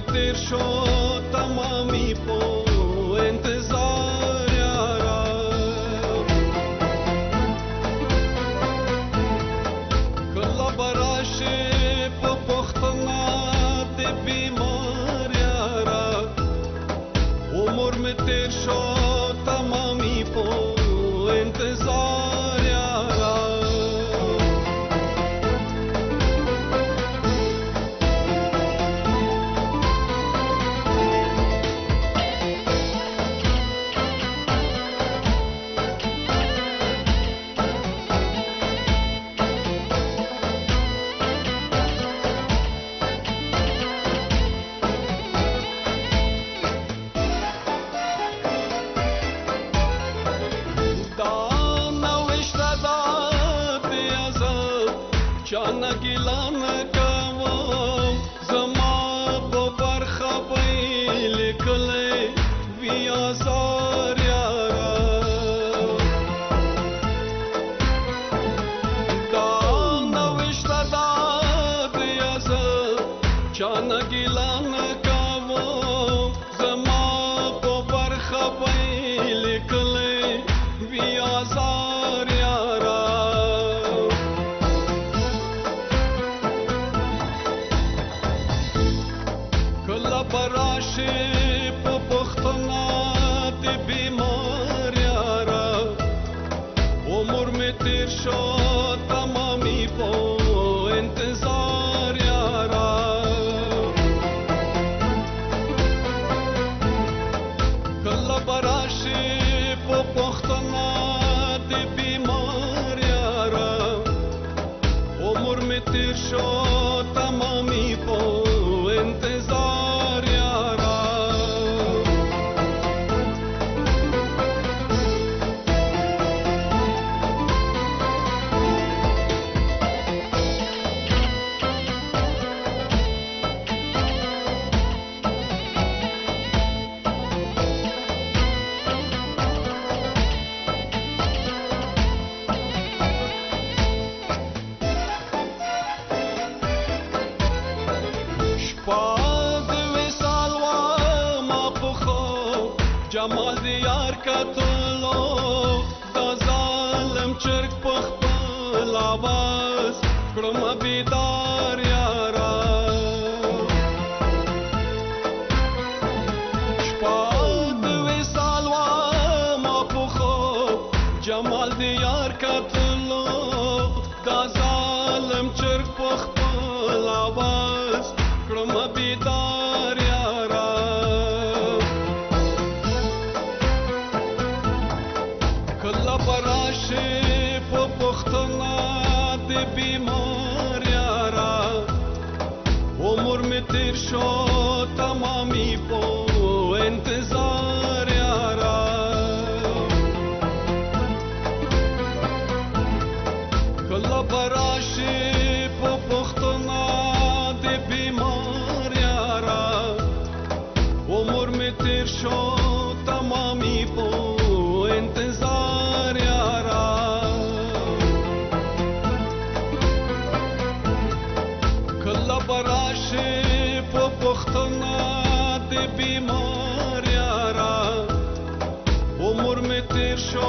में तेर शो तमामी पो इंतजार यारा कल्ला बराशे पो पुख्तना ते बीमार यारा उम्र में तेर शो तमामी पो इंतजार यारा Chana gilana kavam zama bo barkha pai likle vi azar yara da navishta dad yazab chana gilana kavam zama bo barkha pai likle vi azar yara कल्ला बराशे पो पुख्तना ते बीमार यारा उम्र में तेर शो तमामी पो इंतजार यारा कल्ला बराशे पो पुख्तना ते बीमार यारा उम्र में तेर शो तमामी पो इंतजार यारा جمال دیار کتلو دا ظالم چرک پخپل آواز کرم بیدار یارا شپاد ویسال و ما پخو جمال دیار کتلو دا ظالم چرک پخپل آواز کرم بیدار یارا कल्ला बराशे पो पुख्तना ते बीमार यारा उम्र में तेर शो तमामी पो इंतजार यारा कल्ला बराशे पो पुख्तना ते बीमार यारा उम्र में तेर शो तमामी पो इंतजार यारा कल्ला बराशे पो पुख्तना ते बीमार यारा उम्र में तेर शो